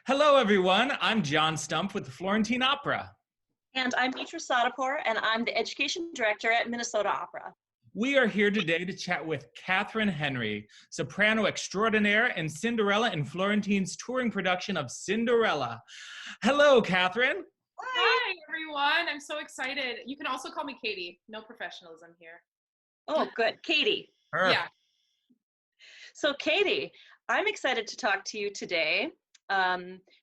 Hello, everyone. I'm John Stumpf with the Florentine Opera. And I'm Mitra Sadeghpour, and I'm the Education Director at Minnesota Opera. We are here today to chat with Kathryn Henry, soprano extraordinaire and Cinderella in Florentine's touring production of Cinderella. Hello, Kathryn. Hi. Hi, everyone. I'm so excited. You can also call me Katie. No professionalism here. Oh, good. Katie. Yeah. So, Katie, I'm excited to talk to you today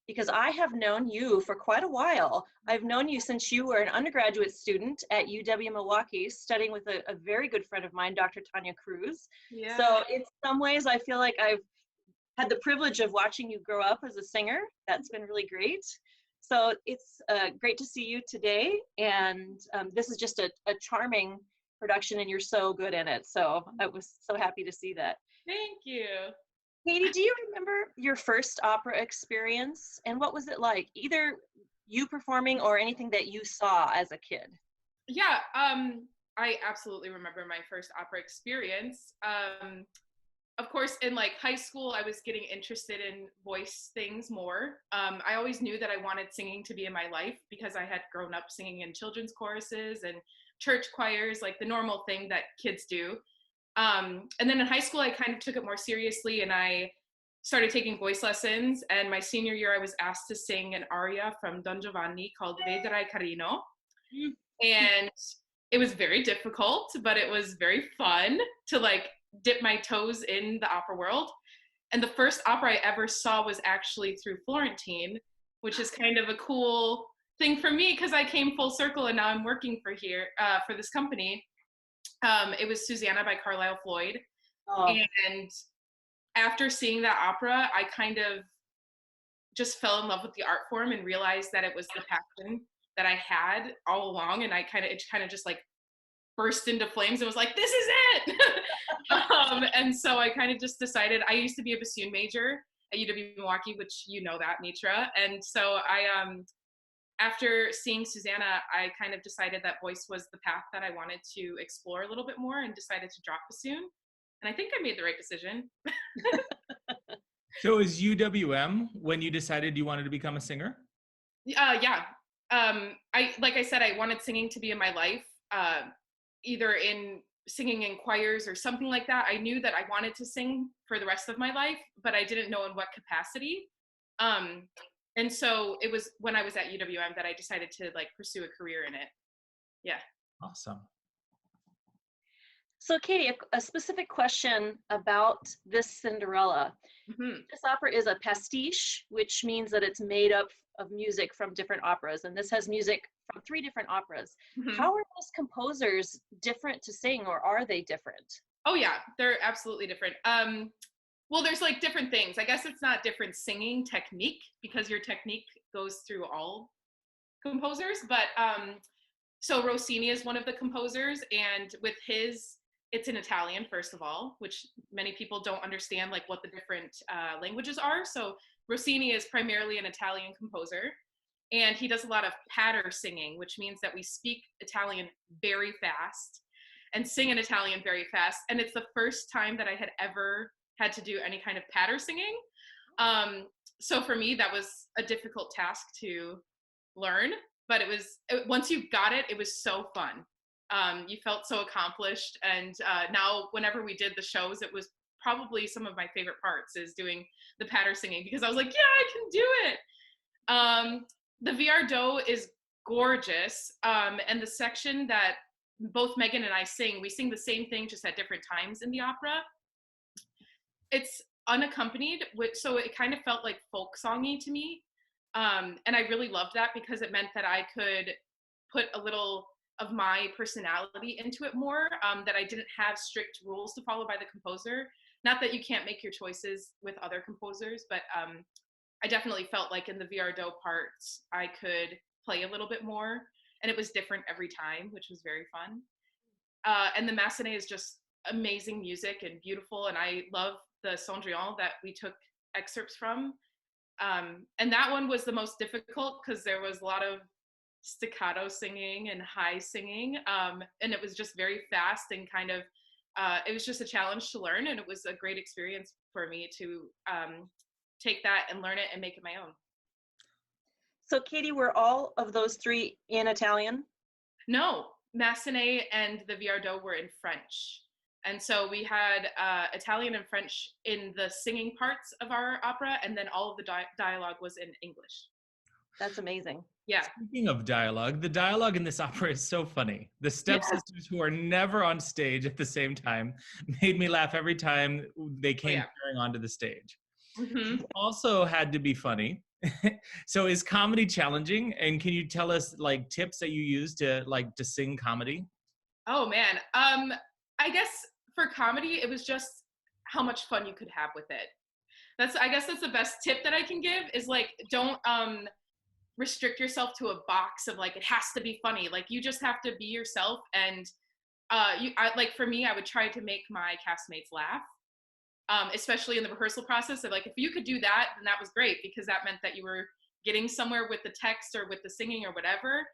because I have known you for quite a while. I've known you since you were an undergraduate student at UW-Milwaukee, studying with a very good friend of mine, Dr. Tanya Cruz. Yeah. So, in some ways, I feel like I've had the privilege of watching you grow up as a singer. That's been really great. So it's great to see you today, and this is just a charming production, and you're so good in it. So I was so happy to see that. Thank you. Katie, do you remember your first opera experience, and what was it like? Either you performing or anything that you saw as a kid? Yeah. I absolutely remember my first opera experience. Of course, in like high school, I was getting interested in voice things more. I always knew that I wanted singing to be in my life because I had grown up singing in children's choruses and church choirs, like the normal thing that kids do. And then in high school, I kind of took it more seriously and I started taking voice lessons. And my senior year, I was asked to sing an aria from Don Giovanni called Vedrai Carino. And it was very difficult, but it was very fun to like dip my toes in the opera world. And the first opera I ever saw was actually through Florentine, which is kind of a cool thing for me because I came full circle and now I'm working for this company. It was Susanna by Carlisle Floyd. Oh, And after seeing that opera, I kind of just fell in love with the art form and realized that it was the passion that I had all along. And it kind of just like burst into flames and was like, this is it. And so I kind of just decided. I used to be a bassoon major at UW-Milwaukee, which you know that, Mitra. And so after seeing Susanna, I kind of decided that voice was the path that I wanted to explore a little bit more and decided to drop bassoon. And I think I made the right decision. So, it was UWM when you decided you wanted to become a singer? Yeah. Like I said, I wanted singing to be in my life, either in singing in choirs or something like that. I knew that I wanted to sing for the rest of my life, but I didn't know in what capacity. And so it was when I was at UWM that I decided to like pursue a career in it. Yeah. Awesome. so Katie, a specific question about this Cinderella. Hmm. This opera is a pastiche, which means that it's made up of music from different operas, and this has music from 3 different operas. Hmm. How are those composers different to sing, or are they different? Oh yeah, they're absolutely different. Well, there's like different things. I guess it's not different singing technique because your technique goes through all composers, but so Rossini is one of the composers, and with his, it's in Italian, first of all, which many people don't understand like what the different languages are. So Rossini is primarily an Italian composer, and he does a lot of patter singing, which means that we speak Italian very fast and sing in Italian very fast. And it's the first time that I had ever had to do any kind of patter singing. So for me, that was a difficult task to learn, but once you got it, it was so fun. You felt so accomplished. And now whenever we did the shows, it was probably some of my favorite parts is doing the patter singing because I was like, yeah, I can do it. The Viardot is gorgeous. And the section that both Megan and I sing, we sing the same thing just at different times in the opera. It's unaccompanied, so it kind of felt like folk songy to me. And I really loved that because it meant that I could put a little of my personality into it more, that I didn't have strict rules to follow by the composer. Not that you can't make your choices with other composers, but I definitely felt like in the Viardot parts, I could play a little bit more, and it was different every time, which was very fun. And the Massenet is just amazing music and beautiful, and I love the Cendrillon that we took excerpts from. And that one was the most difficult because there was a lot of staccato singing and high singing, and it was just very fast and kind of it was just a challenge to learn, and it was a great experience for me to take that and learn it and make it my own. So Katie, were all of those three in Italian? No, Massenet and the Viardot were in French. And so we had Italian and French in the singing parts of our opera, and then all of the dialogue was in English. That's amazing. Yeah. Speaking of dialogue, the dialogue in this opera is so funny. The stepsisters, who are never on stage at the same time, made me laugh every time they came carrying onto the stage. Mm-hmm. It also had to be funny. So is comedy challenging? And can you tell us like tips that you use to sing comedy? Oh man. I guess for comedy, it was just how much fun you could have with it. I guess that's the best tip that I can give is like, don't restrict yourself to a box of like, it has to be funny. Like you just have to be yourself. And like for me, I would try to make my castmates laugh. Especially in the rehearsal process of like, if you could do that, then that was great because that meant that you were getting somewhere with the text or with the singing or whatever.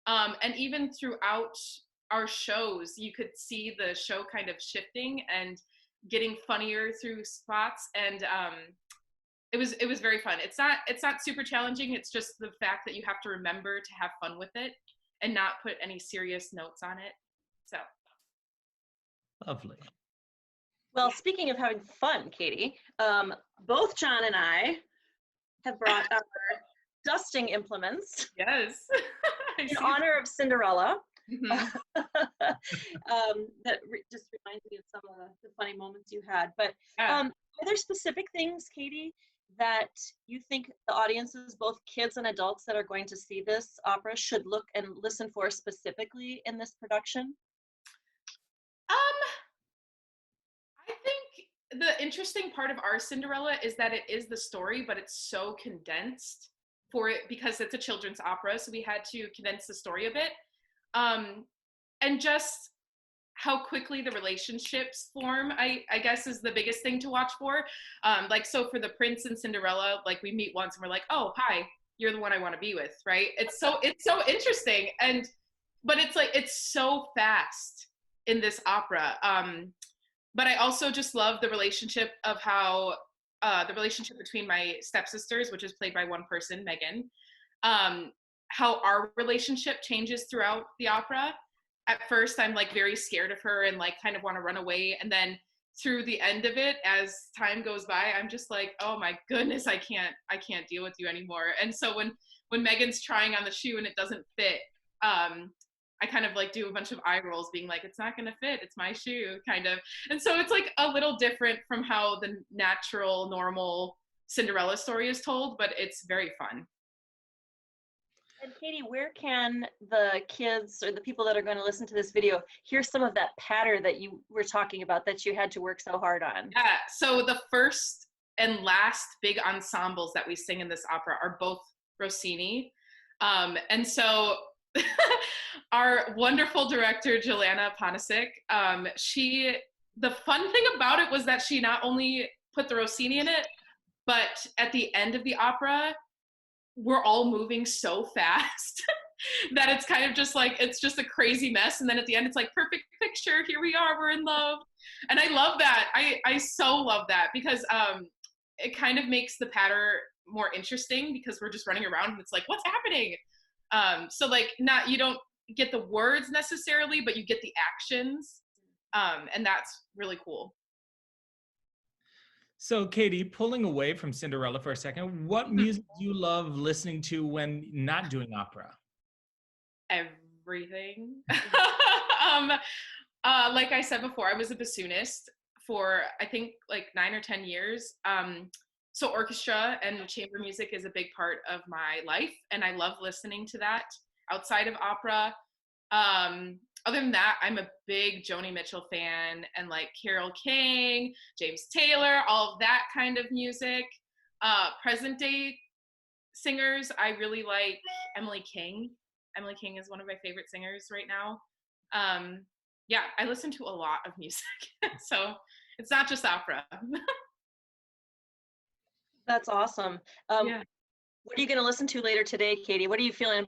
And even throughout our shows, you could see the show kind of shifting and getting funnier through spots. And it was very fun. It's not super challenging. It's just the fact that you have to remember to have fun with it and not put any serious notes on it. So. Lovely. Well, speaking of having fun, Katie, both John and I have brought our dusting implements. Yes. In honor of Cinderella. Mm-hmm. Just reminds me of some of the funny moments you had. But are there specific things, Katie, that you think the audiences, both kids and adults that are going to see this opera, should look and listen for specifically in this production? I think the interesting part of our Cinderella is that it is the story, but it's so condensed for it because it's a children's opera. So we had to condense the story a bit. And just how quickly the relationships form, I guess is the biggest thing to watch for. Like, so for the Prince and Cinderella, like we meet once and we're like, oh, hi, you're the one I want to be with, right? It's so interesting. But it's like, it's so fast in this opera. But I also just love the relationship of how the relationship between my stepsisters, which is played by one person, Megan, how our relationship changes throughout the opera. At first, I'm like very scared of her and like kind of want to run away. And then through the end of it, as time goes by, I'm just like, oh my goodness, I can't deal with you anymore. And so when Megan's trying on the shoe and it doesn't fit, I kind of like do a bunch of eye rolls being like, it's not going to fit. It's my shoe kind of. And so it's like a little different from how the natural, normal Cinderella story is told, but it's very fun. And Katie, where can the kids or the people that are going to listen to this video hear some of that patter that you were talking about that you had to work so hard on? Yeah, so the first and last big ensembles that we sing in this opera are both Rossini. And so our wonderful director, Jelena Panasic, the fun thing about it was that she not only put the Rossini in it, but at the end of the opera, we're all moving so fast that it's kind of just like, it's just a crazy mess. And then at the end, it's like, perfect picture, here we are, we're in love. And I love that. I so love that because it kind of makes the patter more interesting because we're just running around and it's like, what's happening? So like, you don't get the words necessarily, but you get the actions. And that's really cool. So Katie, pulling away from Cinderella for a second, what music do you love listening to when not doing opera? Everything. Like I said before, I was a bassoonist for I think like 9 or 10 years. So orchestra and chamber music is a big part of my life, and I love listening to that outside of opera. Other than that, I'm a big Joni Mitchell fan and like Carole King, James Taylor, all of that kind of music. Present day singers, I really like Emily King. Emily King is one of my favorite singers right now. Yeah, I listen to a lot of music. So it's not just opera. That's awesome. Yeah. What are you going to listen to later today, Katie? What are you feeling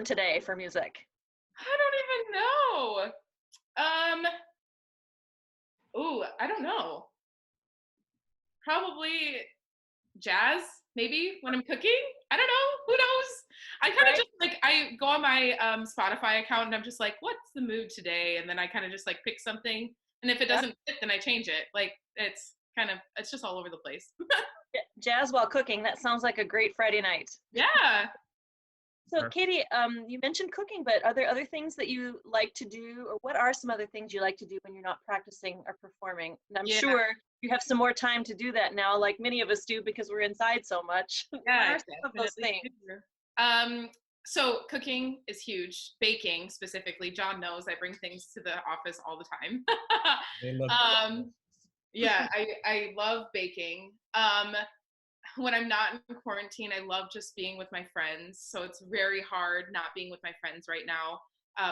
today for music? I don't even know. I don't know. Probably jazz, maybe when I'm cooking. I don't know. Who knows? I kind of just like, I go on my Spotify account and I'm just like, what's the mood today? And then I kind of just like pick something. And if it doesn't fit, then I change it. Like it's just all over the place. Jazz while cooking. That sounds like a great Friday night. Yeah. So Katie, you mentioned cooking, but are there other things that you like to do, or what are some other things you like to do when you're not practicing or performing? And I'm sure you have some more time to do that now, like many of us do, because we're inside so much. Yeah, what are some of those things? So cooking is huge. Baking specifically, John knows I bring things to the office all the time. They look yeah, I love baking. When I'm not in quarantine, I love just being with my friends. So it's very hard not being with my friends right now.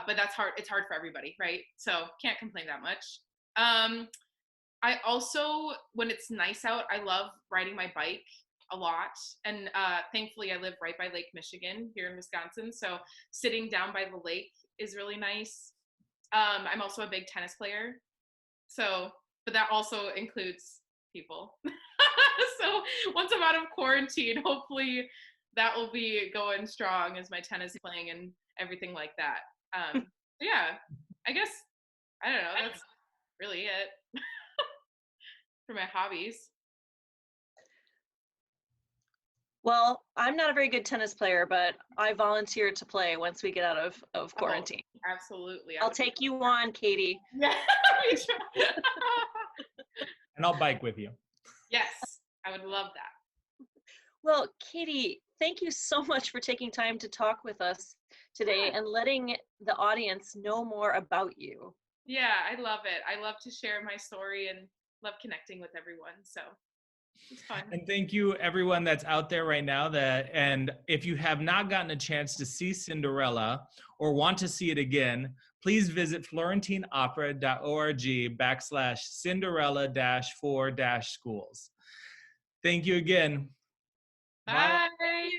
But that's hard. It's hard for everybody, right? So can't complain that much. I also, when it's nice out, I love riding my bike a lot. And thankfully, I live right by Lake Michigan here in Wisconsin. So sitting down by the lake is really nice. I'm also a big tennis player. But that also includes people. So once I'm out of quarantine, hopefully that will be going strong as my tennis playing and everything like that. Yeah, I guess, I don't know, that's really it for my hobbies. Well, I'm not a very good tennis player, but I volunteer to play once we get out of quarantine. Oh, absolutely. I'll take you on, Katie. Yeah. and I'll bike with you. Yes, I would love that. Well, Katie, thank you so much for taking time to talk with us today and letting the audience know more about you. Yeah, I love it. I love to share my story and love connecting with everyone. So it's fun. And thank you everyone that's out there right now and if you have not gotten a chance to see Cinderella or want to see it again, please visit florentineopera.org/Cinderella-4-schools. Thank you again. Bye. Bye.